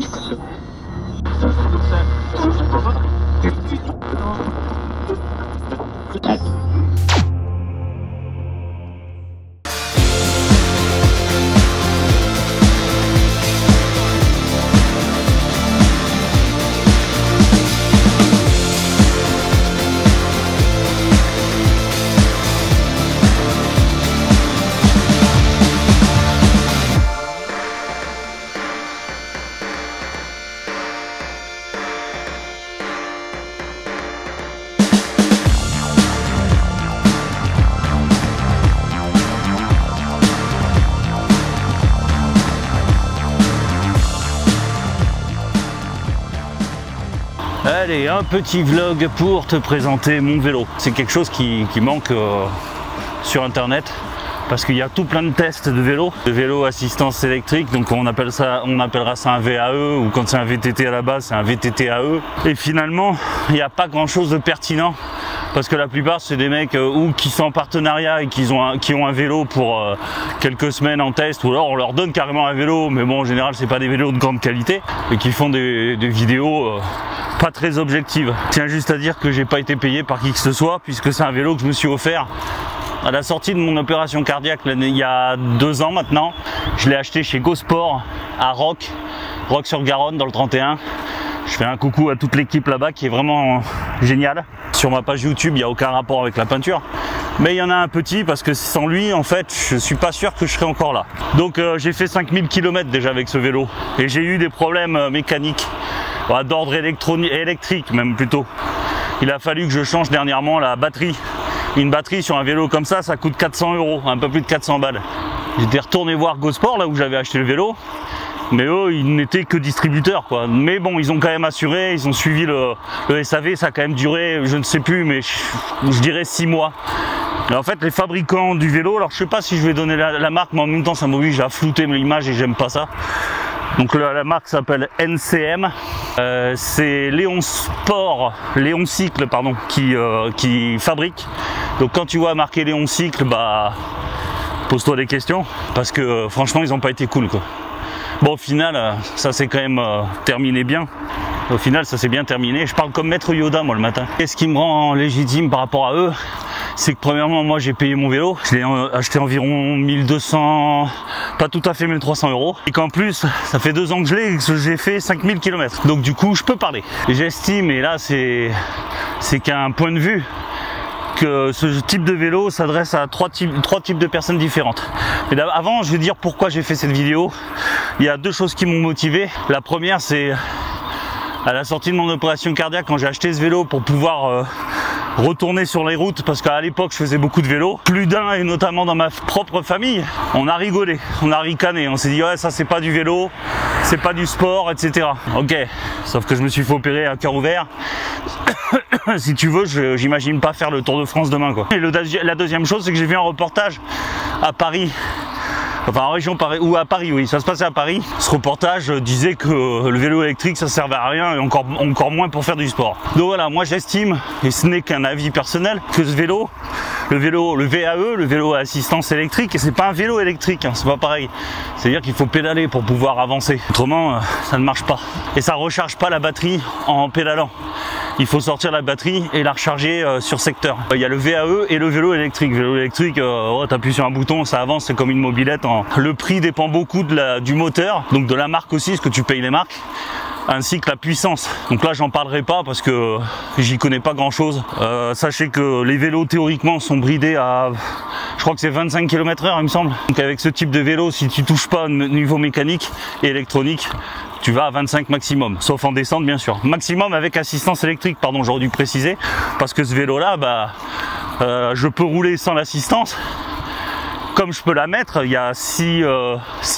карточку. Allez, un petit vlog pour te présenter mon vélo. C'est quelque chose qui manque sur internet parce qu'il y a tout plein de tests de vélo assistance électrique, donc on appellera ça un VAE, ou quand c'est un VTT à la base c'est un VTT AE. Et finalement il n'y a pas grand chose de pertinent parce que la plupart c'est des mecs ou qui sont en partenariat et qui ont un vélo pour quelques semaines en test, ou alors on leur donne carrément un vélo, mais bon en général c'est pas des vélos de grande qualité, et qui font des vidéos pas très objectives. Tiens juste à dire que j'ai pas été payé par qui que ce soit, puisque c'est un vélo que je me suis offert à la sortie de mon opération cardiaque il y a 2 ans maintenant. Je l'ai acheté chez GoSport à Roques-sur-Garonne dans le 31. Je fais un coucou à toute l'équipe là-bas qui est vraiment géniale. Sur ma page YouTube, il n'y a aucun rapport avec la peinture, mais il y en a un petit parce que sans lui, en fait, je suis pas sûr que je serais encore là. Donc j'ai fait 5000 km déjà avec ce vélo et j'ai eu des problèmes mécaniques, d'ordre électrique même plutôt. Il a fallu que je change dernièrement la batterie. Une batterie sur un vélo comme ça coûte 400 €, un peu plus de 400 balles. J'étais retourné voir GoSport là où j'avais acheté le vélo, mais eux ils n'étaient que distributeurs quoi. Mais bon, ils ont quand même assuré, ils ont suivi le SAV, ça a quand même duré, je ne sais plus, mais je dirais 6 mois. Et en fait les fabricants du vélo, alors je sais pas si je vais donner la marque, mais en même temps ça m'oblige à flouter l'image et j'aime pas ça. Donc la marque s'appelle NCM, c'est Léon Cycle pardon, qui fabrique. Donc quand tu vois marqué Léon Cycle, bah pose-toi des questions, parce que franchement ils n'ont pas été cool quoi. Bon au final ça s'est quand même terminé bien. Au final ça s'est bien terminé. Je parle comme maître Yoda moi le matin. Et ce qui me rend légitime par rapport à eux, c'est que premièrement moi j'ai payé mon vélo, je l'ai acheté environ 1200, pas tout à fait 1300 €, et qu'en plus ça fait 2 ans que j'ai fait 5000 km, donc du coup je peux parler. Et j'estime, et là c'est qu'un point de vue, que ce type de vélo s'adresse à trois types de personnes différentes. Mais avant je vais dire pourquoi j'ai fait cette vidéo. Il y a 2 choses qui m'ont motivé. La première, c'est à la sortie de mon opération cardiaque, quand j'ai acheté ce vélo pour pouvoir retourner sur les routes, parce qu'à l'époque je faisais beaucoup de vélo, plus d'un, et notamment dans ma propre famille, on a rigolé, on a ricané, on s'est dit ouais ça c'est pas du vélo, c'est pas du sport, etc. Ok, sauf que je me suis fait opérer à cœur ouvert. Si tu veux, j'imagine pas faire le Tour de France demain quoi. Et la deuxième chose, c'est que j'ai vu un reportage à Paris, enfin en région Paris, ou à Paris, oui, ça se passait à Paris. Ce reportage disait que le vélo électrique ça servait à rien, et encore moins pour faire du sport. Donc voilà, moi j'estime, et ce n'est qu'un avis personnel, que ce vélo, le VAE, le vélo à assistance électrique, et c'est pas un vélo électrique, hein, c'est pas pareil. C'est-à-dire qu'il faut pédaler pour pouvoir avancer. Autrement, ça ne marche pas. Et ça recharge pas la batterie en pédalant. Il faut sortir la batterie et la recharger sur secteur. Il y a le VAE et le vélo électrique. Le vélo électrique, tu appuies sur un bouton, ça avance, c'est comme une mobilette. Le prix dépend beaucoup du moteur, donc de la marque aussi, parce que tu payes les marques, ainsi que la puissance. Donc là j'en parlerai pas parce que j'y connais pas grand chose. Sachez que les vélos théoriquement sont bridés à, je crois que c'est 25 km/h il me semble. Donc avec ce type de vélo, si tu touches pas au niveau mécanique et électronique, tu vas à 25 maximum, sauf en descente bien sûr. Maximum avec assistance électrique, pardon, j'aurais dû préciser, parce que ce vélo là, je peux rouler sans l'assistance. Comme je peux la mettre, il y a 6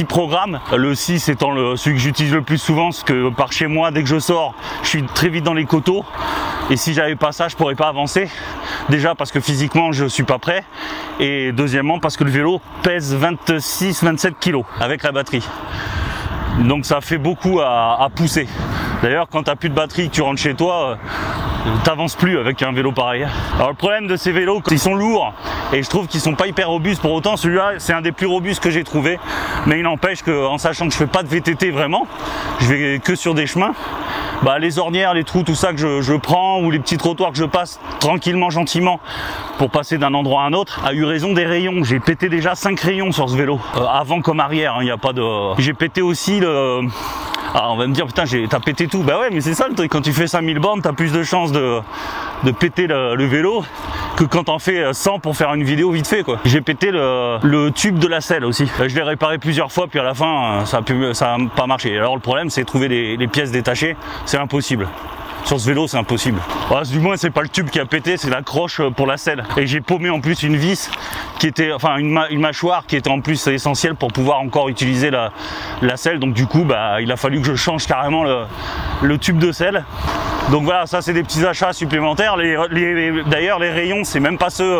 programmes. Le 6 étant celui que j'utilise le plus souvent, parce que par chez moi, dès que je sors, je suis très vite dans les coteaux. Et si j'avais pas ça, je pourrais pas avancer. Déjà parce que physiquement, je suis pas prêt. Et deuxièmement, parce que le vélo pèse 26-27 kg avec la batterie. Donc ça fait beaucoup à pousser. D'ailleurs, quand tu n'as plus de batterie, que tu rentres chez toi, t'avances plus avec un vélo pareil. Alors le problème de ces vélos, ils sont lourds et je trouve qu'ils sont pas hyper robustes pour autant. Celui-là c'est un des plus robustes que j'ai trouvé, mais il n'empêche qu'en sachant que je fais pas de VTT vraiment, je vais que sur des chemins, bah, les ornières, les trous, tout ça que je prends, ou les petits trottoirs que je passe tranquillement, gentiment pour passer d'un endroit à un autre, a eu raison des rayons. J'ai pété déjà 5 rayons sur ce vélo, avant comme arrière, hein, y a pas de... J'ai pété aussi le... Ah, on va me dire, putain, t'as pété tout. Bah ouais, mais c'est ça le truc, quand tu fais 5000 bornes, t'as plus de chances de péter le vélo que quand t'en fais 100 pour faire une vidéo vite fait, quoi. J'ai pété le tube de la selle aussi. Je l'ai réparé plusieurs fois, puis à la fin, ça a pas marché. Alors le problème, c'est trouver les pièces détachées, c'est impossible. Sur ce vélo, c'est impossible. Bah, du moins, c'est pas le tube qui a pété, c'est l'accroche pour la selle. Et j'ai paumé en plus une vis qui était, enfin une mâchoire qui était en plus essentielle pour pouvoir encore utiliser la selle. Donc du coup, bah, il a fallu que je change carrément le tube de selle. Donc voilà, ça c'est des petits achats supplémentaires. D'ailleurs, les rayons, c'est même pas ceux...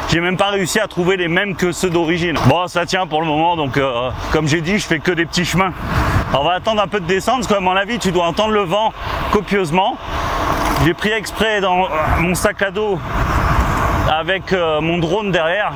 j'ai même pas réussi à trouver les mêmes que ceux d'origine. Bon, ça tient pour le moment, donc comme j'ai dit, je fais que des petits chemins. Alors, on va attendre un peu de descente, parce qu'à mon avis, tu dois entendre le vent copieusement. J'ai pris exprès dans mon sac à dos avec mon drone derrière.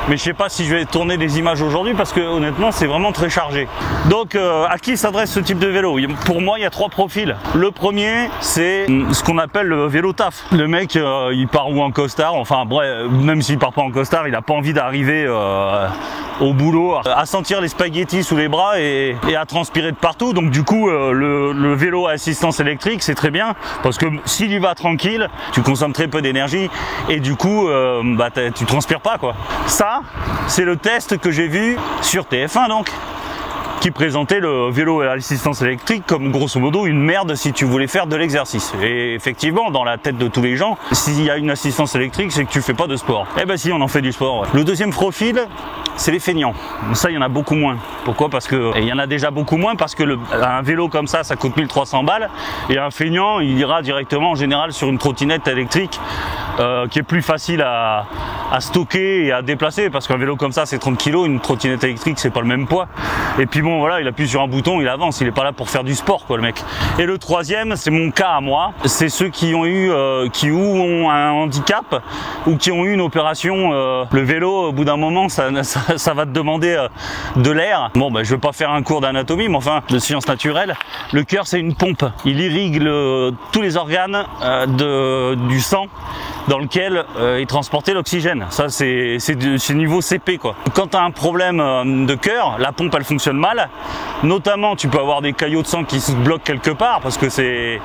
Mais je sais pas si je vais tourner des images aujourd'hui parce que honnêtement c'est vraiment très chargé. Donc à qui s'adresse ce type de vélo? Pour moi il y a 3 profils. Le premier c'est ce qu'on appelle le vélo taf. Le mec il part ou en costard, enfin bref, même s'il part pas en costard, il a pas envie d'arriver au boulot à sentir les spaghettis sous les bras et à transpirer de partout. Donc du coup le vélo à assistance électrique c'est très bien parce que s'il y va tranquille, tu consommes très peu d'énergie et du coup bah, tu transpires pas, quoi. Ça c'est le test que j'ai vu sur TF1 donc, qui présentait le vélo à assistance électrique comme grosso modo une merde si tu voulais faire de l'exercice. Et effectivement, dans la tête de tous les gens, s'il y a une assistance électrique, c'est que tu fais pas de sport. Eh ben si, on en fait du sport. Ouais. Le deuxième profil, c'est les feignants. Ça, il y en a beaucoup moins. Pourquoi? Parce que il y en a déjà beaucoup moins parce que un vélo comme ça coûte 1300 balles et un feignant, il ira directement en général sur une trottinette électrique qui est plus facile à stocker et à déplacer parce qu'un vélo comme ça c'est 30 kg, une trottinette électrique c'est pas le même poids. Et puis bon voilà, il appuie sur un bouton, il avance, il est pas là pour faire du sport, quoi, le mec. Et le troisième, c'est mon cas à moi, c'est ceux qui ont eu ont un handicap ou qui ont eu une opération. Le vélo, au bout d'un moment, ça va te demander de l'air. Bon, ben je vais pas faire un cours d'anatomie, mais enfin de sciences naturelles. Le cœur, c'est une pompe. Il irrigue tous les organes du sang dans lequel est transporté l'oxygène. Ça, c'est niveau CP, quoi. Quand tu as un problème de cœur, la pompe, elle fonctionne mal. Notamment, tu peux avoir des caillots de sang qui se bloquent quelque part parce que c'est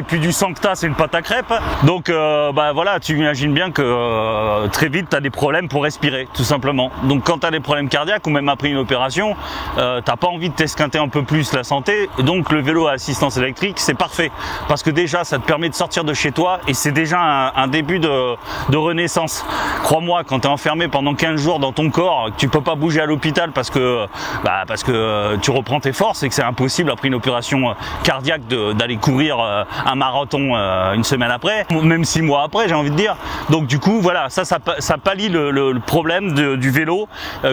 plus du sang que tu as, c'est une pâte à crêpes. Donc, bah voilà, tu imagines bien que très vite, tu as des problèmes pour respirer, tout simplement. Donc, quand tu as des problèmes cardiaques ou même après une opération, t'as pas envie de t'esquinter un peu plus la santé. Donc, le vélo à assistance électrique, c'est parfait. Parce que déjà, ça te permet de sortir de chez toi et c'est déjà un début de renaissance. Crois-moi, quand tu es enfermé pendant 15 jours dans ton corps, que tu peux pas bouger à l'hôpital parce que tu reprends tes forces et que c'est impossible après une opération cardiaque d'aller courir un marathon une semaine après, même 6 mois après, j'ai envie de dire. Donc du coup, voilà, ça pallie le problème du vélo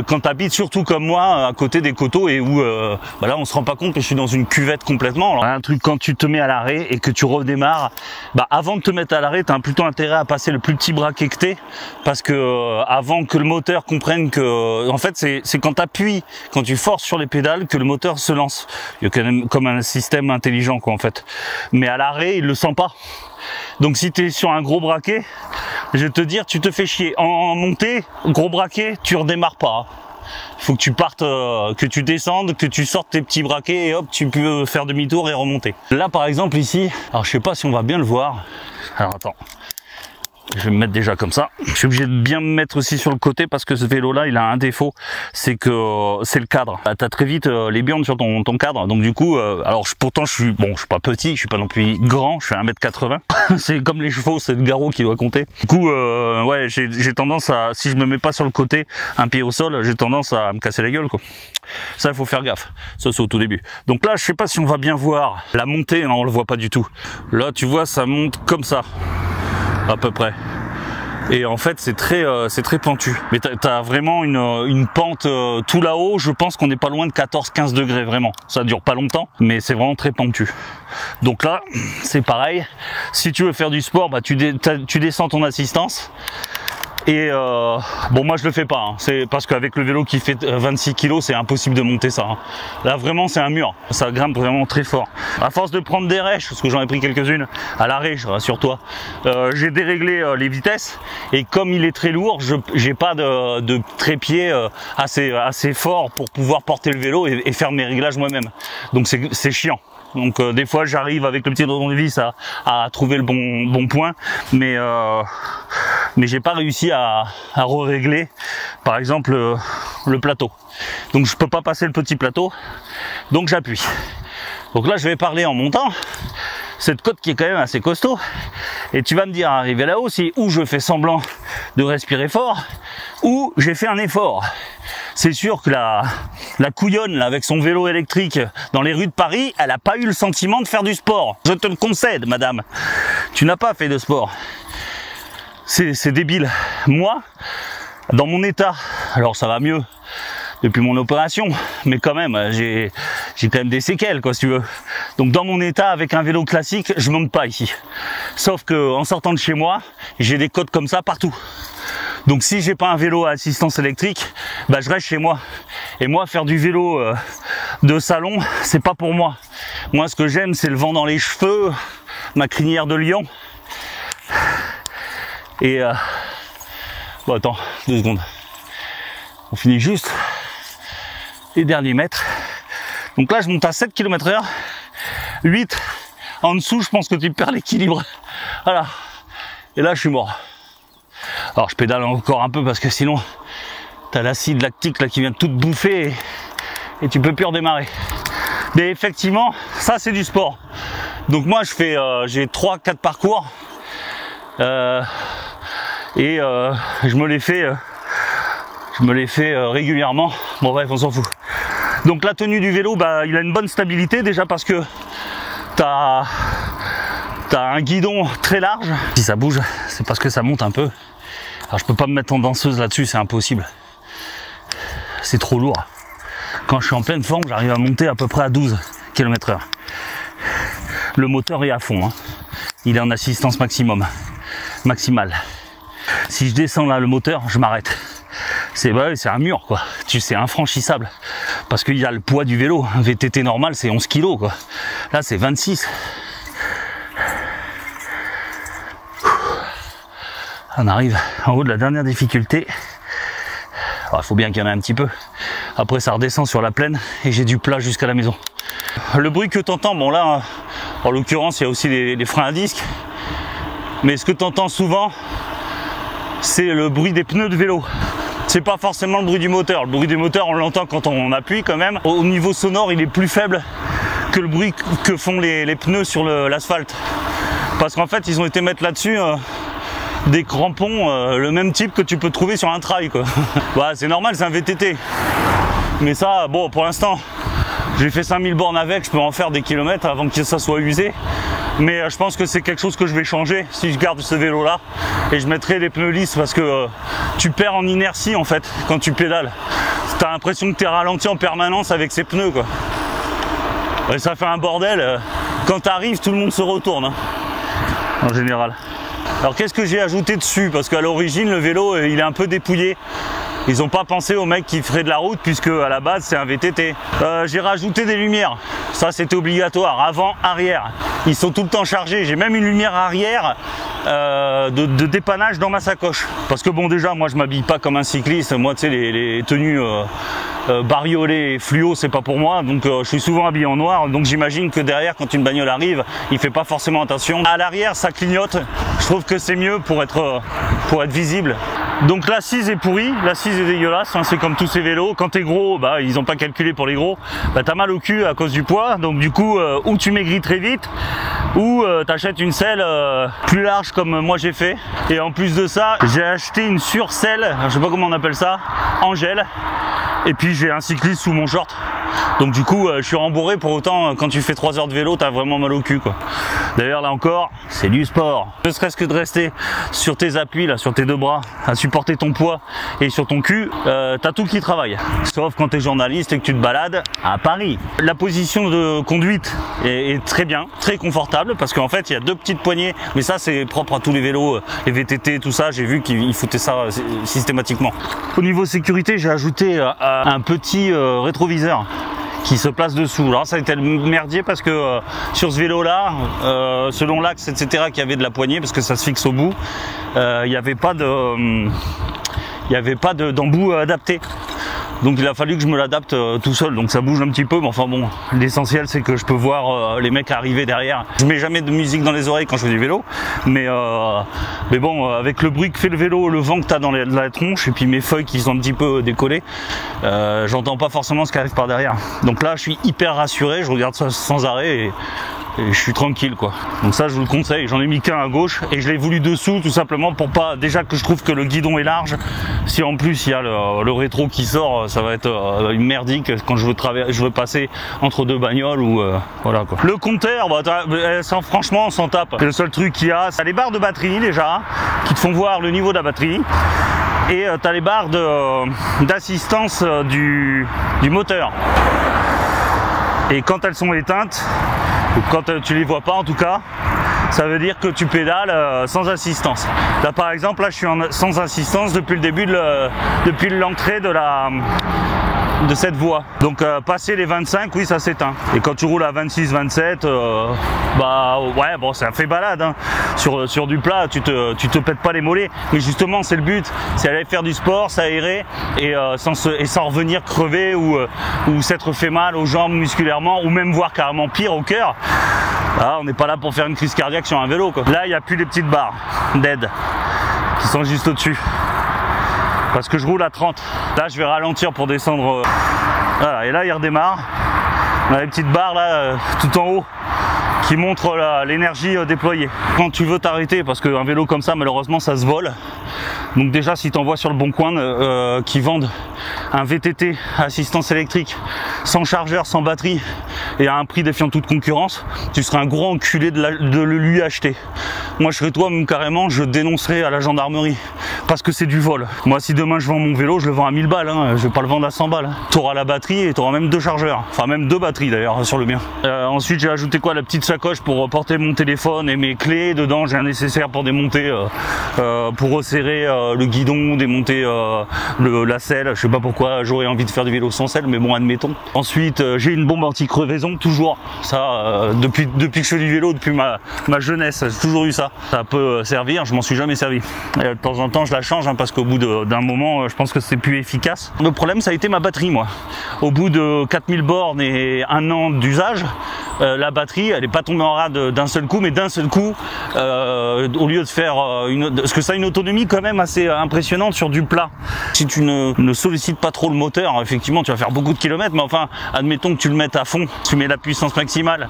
quand tu habites surtout comme moi à côté des coteaux et où bah là on se rend pas compte que je suis dans une cuvette complètement. Alors, un truc, quand tu te mets à l'arrêt et que tu redémarres, bah avant de te mettre à l'arrêt, tu as plutôt intérêt à passer le plus petit braquet que t'es, parce que avant que le moteur comprenne que, en fait, c'est quand t'appuies, quand tu forces sur les pédales que le moteur se lance. Il y a quand même comme un système intelligent, quoi, en fait. Mais à l'arrêt, il le sent pas. Donc si tu es sur un gros braquet, je vais te dire, tu te fais chier. En montée, gros braquet, tu redémarres pas. Il faut que tu partes, que tu descendes, que tu sortes tes petits braquets et hop, tu peux faire demi-tour et remonter. Là, par exemple, ici, alors je sais pas si on va bien le voir. Alors attends. Je vais me mettre déjà comme ça. Je suis obligé de bien me mettre aussi sur le côté parce que ce vélo-là, il a un défaut, c'est que c'est le cadre. T'as très vite les burnes sur ton cadre. Donc du coup, alors pourtant je suis pas petit, je suis pas non plus grand, je fais 1m80. C'est comme les chevaux, c'est le garrot qui doit compter. Du coup, ouais, j'ai tendance à, si je me mets pas sur le côté, un pied au sol, j'ai tendance à me casser la gueule, quoi. Ça, il faut faire gaffe. Ça, c'est au tout début. Donc là, je sais pas si on va bien voir la montée. Non, on le voit pas du tout. Là, tu vois, ça monte comme ça. À peu près. Et en fait c'est très pentu. Mais t'as vraiment une pente tout là-haut, je pense qu'on n'est pas loin de 14-15 degrés vraiment. Ça dure pas longtemps, mais c'est vraiment très pentu. Donc là, c'est pareil. Si tu veux faire du sport, bah tu descends ton assistance. Et bon, moi je le fais pas, hein. C'est parce qu'avec le vélo qui fait 26 kg, c'est impossible de monter ça, hein. Là vraiment c'est un mur, ça grimpe vraiment très fort. À force de prendre des rêches, parce que j'en ai pris quelques-unes à l'arrêt, rassure-toi, j'ai déréglé les vitesses, et comme il est très lourd, j'ai pas de trépied assez fort pour pouvoir porter le vélo et faire mes réglages moi-même. Donc c'est chiant. Donc des fois j'arrive avec le petit tournevis à trouver le bon point, mais j'ai pas réussi à régler par exemple le plateau. Donc je peux pas passer le petit plateau, donc j'appuie. Donc là je vais parler en montant, cette côte qui est quand même assez costaud, et tu vas me dire, arrivé là-haut, si ou je fais semblant de respirer fort, ou j'ai fait un effort. C'est sûr que la couillonne là, avec son vélo électrique dans les rues de Paris, elle n'a pas eu le sentiment de faire du sport. Je te le concède, madame. Tu n'as pas fait de sport. C'est débile. Moi, dans mon état, alors ça va mieux depuis mon opération, mais quand même, j'ai quand même des séquelles, quoi, si tu veux. Donc dans mon état, avec un vélo classique, je monte pas ici. Sauf que en sortant de chez moi, j'ai des côtes comme ça partout. Donc si j'ai pas un vélo à assistance électrique, bah je reste chez moi. Et moi, faire du vélo de salon, c'est pas pour moi. Moi, ce que j'aime, c'est le vent dans les cheveux, ma crinière de lion. Et bon, attends, 2 secondes. On finit juste les derniers mètres. Donc là, je monte à 7 km/h. 8. En dessous, je pense que tu perds l'équilibre. Voilà. Et là, je suis mort. Alors je pédale encore un peu parce que sinon t'as l'acide lactique là qui vient tout te bouffer et tu peux plus redémarrer. Mais effectivement, ça c'est du sport. Donc moi j'ai 3-4 parcours et je me les fais régulièrement. Bon bref, on s'en fout. Donc la tenue du vélo, bah il a une bonne stabilité déjà parce que t'as un guidon très large. Si ça bouge, c'est parce que ça monte un peu. Alors je peux pas me mettre en danseuse là-dessus, c'est impossible. C'est trop lourd. Quand je suis en pleine forme, j'arrive à monter à peu près à 12 km/h. Le moteur est à fond, hein. Il est en assistance maximale. Si je descends là le moteur, je m'arrête. C'est un mur, quoi. C'est infranchissable. Parce qu'il y a le poids du vélo. Un VTT normal, c'est 11 kg, quoi. Là, c'est 26. On arrive en haut de la dernière difficulté. Il faut bien qu'il y en ait un petit peu. Après ça redescend sur la plaine et j'ai du plat jusqu'à la maison. Le bruit que tu entends, bon là en l'occurrence il y a aussi les freins à disque. Mais ce que tu entends souvent, c'est le bruit des pneus de vélo. C'est pas forcément le bruit du moteur. Le bruit du moteur on l'entend quand on appuie quand même. Au niveau sonore il est plus faible que le bruit que font les pneus sur l'asphalte. Parce qu'en fait ils ont été mettre là-dessus des crampons, le même type que tu peux trouver sur un trail, quoi. Bah, c'est normal, c'est un VTT. Mais ça, bon, pour l'instant, j'ai fait 5000 bornes avec, je peux en faire des kilomètres avant que ça soit usé. Mais je pense que c'est quelque chose que je vais changer si je garde ce vélo-là. Et je mettrai les pneus lisses parce que tu perds en inertie, en fait, quand tu pédales. T'as l'impression que tu es ralenti en permanence avec ces pneus, quoi. Et ça fait un bordel. Quand tu arrives, tout le monde se retourne, hein, en général. Alors qu'est-ce que j'ai ajouté dessus? Parce qu'à l'origine le vélo il est un peu dépouillé. Ils n'ont pas pensé aux mecs qui feraient de la route puisque à la base c'est un VTT. J'ai rajouté des lumières. Ça c'était obligatoire. Avant, arrière. Ils sont tout le temps chargés. J'ai même une lumière arrière de dépannage dans ma sacoche. Parce que bon déjà moi je m'habille pas comme un cycliste. Moi tu sais les tenues bariolées et fluo c'est pas pour moi. Donc je suis souvent habillé en noir. Donc j'imagine que derrière quand une bagnole arrive il fait pas forcément attention. À l'arrière ça clignote. Je trouve que c'est mieux pour être visible. Donc l'assise est pourrie, l'assise est dégueulasse, hein, c'est comme tous ces vélos. Quand t'es gros, bah ils ont pas calculé pour les gros, bah t'as mal au cul à cause du poids. Donc du coup, ou tu maigris très vite, ou t'achètes une selle plus large comme moi j'ai fait. Et en plus de ça, j'ai acheté une surselle, je sais pas comment on appelle ça, en gel. Et puis j'ai un cycliste sous mon short. Donc du coup je suis rembourré, pour autant quand tu fais 3 heures de vélo t'as vraiment mal au cul, quoi. D'ailleurs là encore, c'est du sport. Ne serait-ce que de rester sur tes appuis, là, sur tes deux bras, à supporter ton poids et sur ton cul, t'as tout qui travaille. Sauf quand tu es journaliste et que tu te balades à Paris. La position de conduite est très bien, très confortable, parce qu'en fait il y a deux petites poignées, mais ça c'est propre à tous les vélos, les VTT, tout ça, j'ai vu qu'ils foutaient ça systématiquement. Au niveau sécurité, j'ai ajouté un petit rétroviseur qui se place dessous. Alors ça a été le merdier parce que sur ce vélo là, selon l'axe etc qu'il y avait de la poignée, parce que ça se fixe au bout, il n'y avait pas d'embout adapté. Donc il a fallu que je me l'adapte tout seul, donc ça bouge un petit peu, mais enfin bon, l'essentiel c'est que je peux voir les mecs arriver derrière. Je mets jamais de musique dans les oreilles quand je fais du vélo, mais bon, avec le bruit que fait le vélo, le vent que t'as dans la tronche, et puis mes feuilles qui sont un petit peu décollées, j'entends pas forcément ce qui arrive par derrière. Donc là je suis hyper rassuré, je regarde ça sans arrêt et je suis tranquille quoi. Donc ça je vous le conseille, j'en ai mis qu'un à gauche et je l'ai voulu dessous tout simplement pour pas, déjà que je trouve que le guidon est large, si en plus il y a le rétro qui sort, ça va être une merdique quand je veux passer entre deux bagnoles ou voilà quoi. Le compteur, franchement on s'en tape. Le seul truc qu'il y a, c'est les barres de batterie déjà, qui te font voir le niveau de la batterie. Et tu as les barres d'assistance du moteur. Et quand elles sont éteintes, ou quand tu les vois pas en tout cas, ça veut dire que tu pédales sans assistance. Là par exemple, là je suis sans assistance depuis le début depuis l'entrée de cette voie. Donc passer les 25, oui ça s'éteint. Et quand tu roules à 26, 27, bah ouais bon ça fait balade hein. Sur du plat, tu te pètes pas les mollets. Mais justement c'est le but, c'est aller faire du sport, s'aérer et sans revenir crever ou s'être fait mal aux jambes musculairement, ou même voire carrément pire au cœur. Là, on n'est pas là pour faire une crise cardiaque sur un vélo quoi. Là il n'y a plus les petites barres d'aide qui sont juste au-dessus. Parce que je roule à 30. Là je vais ralentir pour descendre. Voilà, et là il redémarre. On a les petites barres là tout en haut qui montrent l'énergie déployée. Quand tu veux t'arrêter, parce qu'un vélo comme ça malheureusement ça se vole. Donc déjà si tu envoies sur le bon coin qui vendent un VTT assistance électrique sans chargeur, sans batterie et à un prix défiant toute concurrence, tu serais un gros enculé de le lui acheter. Moi je serais toi même carrément, je dénoncerais à la gendarmerie parce que c'est du vol. Moi si demain je vends mon vélo, je le vends à 1000 balles, hein. Je vais pas le vendre à 100 balles. Tu auras la batterie et tu auras même deux chargeurs, enfin même deux batteries d'ailleurs sur le mien. Ensuite j'ai ajouté quoi, la petite sacoche pour porter mon téléphone et mes clés. Dedans j'ai un nécessaire pour démonter, pour resserrer le guidon, démonter la selle. Je sais pas pourquoi j'aurais envie de faire du vélo sans selle, mais bon admettons. Ensuite j'ai une bombe anti-crevaison, toujours ça, depuis que je fais du vélo, depuis ma jeunesse, j'ai toujours eu ça. Ça peut servir, je m'en suis jamais servi. Et de temps en temps je la change hein, parce qu'au bout d'un moment je pense que c'est plus efficace. Le problème ça a été ma batterie moi. Au bout de 4000 bornes et un an d'usage, la batterie elle est pas tombée en rade d'un seul coup, mais d'un seul coup au lieu de faire parce que ça a une autonomie quand même assez impressionnante sur du plat. Si tu ne sollicites pas trop le moteur, effectivement tu vas faire beaucoup de kilomètres, mais enfin admettons que tu le mettes à fond, tu mets la puissance maximale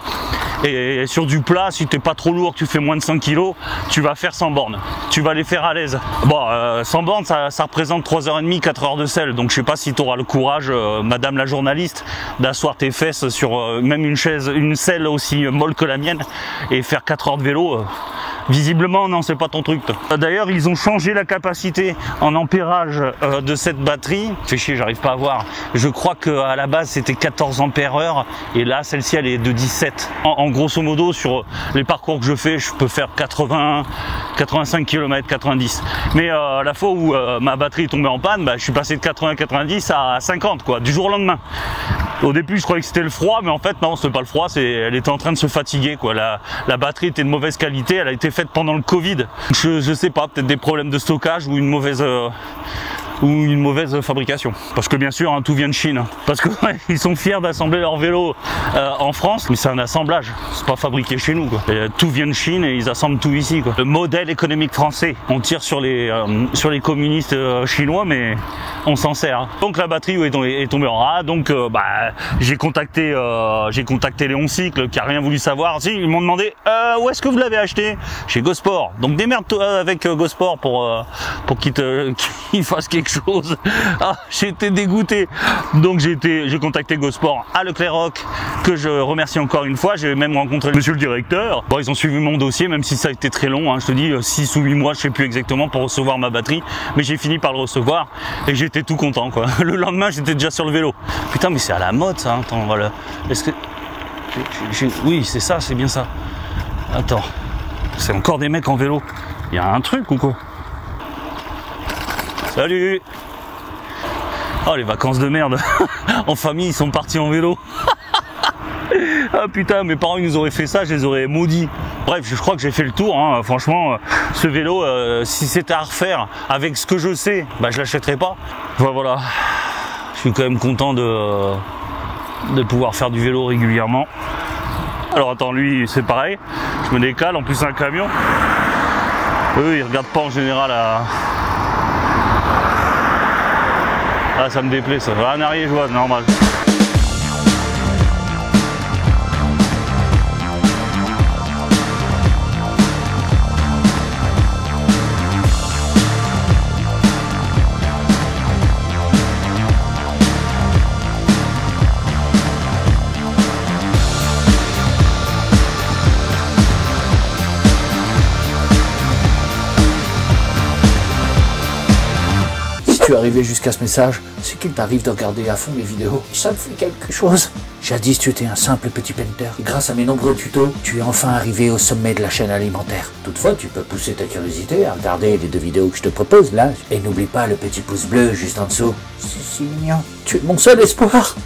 et sur du plat, si tu n'es pas trop lourd, tu fais moins de 100 kg, tu vas faire 100 bornes, tu vas les faire à l'aise. Bon 100 bornes ça représente 3h30, 4 heures de selle, donc je sais pas si tu auras le courage madame la journaliste d'asseoir tes fesses sur même une selle aussi molle que la mienne et faire 4 heures de vélo. Visiblement non, c'est pas ton truc. D'ailleurs ils ont changé la capacité en ampérage de cette batterie. Fais chier, j'arrive pas à voir. Je crois qu'à la base c'était 14 ampères heure et là celle-ci elle est de 17. En grosso modo sur les parcours que je fais, je peux faire 80, 85 km, 90. Mais la fois où ma batterie est tombée en panne, bah, je suis passé de 80-90 à 50 quoi, du jour au lendemain. Au début je croyais que c'était le froid, mais en fait non, c'est pas le froid, elle était en train de se fatiguer quoi. La batterie était de mauvaise qualité, elle a été faite pendant le Covid. Je sais pas, peut-être des problèmes de stockage ou une mauvaise fabrication. Parce que bien sûr hein, tout vient de Chine, hein. Parce que ouais, ils sont fiers d'assembler leur vélo en France, mais c'est un assemblage, c'est pas fabriqué chez nous quoi. Et, tout vient de Chine et ils assemblent tout ici quoi. Le modèle économique français, on tire sur les communistes chinois, mais on s'en sert hein. Donc la batterie est tombée en rade, donc j'ai contacté Léon Cycle qui a rien voulu savoir. Si, ils m'ont demandé où est-ce que vous l'avez acheté? Chez Gosport. Donc démerde-toi avec Gosport pour qu'il fasse quelque chose chose. Ah, j'étais dégoûté. Donc j'ai contacté GoSport à Leclerc-Roch, que je remercie encore une fois. J'ai même rencontré monsieur le directeur. Bon, ils ont suivi mon dossier, même si ça a été très long, hein. Je te dis 6 ou 8 mois, je sais plus exactement, pour recevoir ma batterie. Mais j'ai fini par le recevoir et j'étais tout content, quoi. Le lendemain, j'étais déjà sur le vélo. Putain, mais c'est à la mode ça. Attends, voilà. Est-ce que... Oui, c'est ça, c'est bien ça. Attends. C'est encore des mecs en vélo. Il y a un truc ou quoi? Salut! Oh, les vacances de merde. En famille, ils sont partis en vélo. Ah putain, mes parents ils nous auraient fait ça, je les aurais maudits. Bref, je crois que j'ai fait le tour, hein. Franchement, ce vélo, si c'était à refaire avec ce que je sais, bah je l'achèterais pas. Enfin, voilà, je suis quand même content de pouvoir faire du vélo régulièrement. Alors attends, lui c'est pareil, je me décale, en plus c'est un camion. Eux ils regardent pas en général à... Ah, ça me déplaît ça, un ariégeois, normal. Tu es arrivé jusqu'à ce message, c'est qu'il t'arrive de regarder à fond mes vidéos. Ça me fait quelque chose. Jadis, tu étais un simple petit painter. Et grâce à mes nombreux tutos, tu es enfin arrivé au sommet de la chaîne alimentaire. Toutefois, tu peux pousser ta curiosité à regarder les 2 vidéos que je te propose là. Et n'oublie pas le petit pouce bleu juste en dessous. C'est si mignon. Tu es mon seul espoir.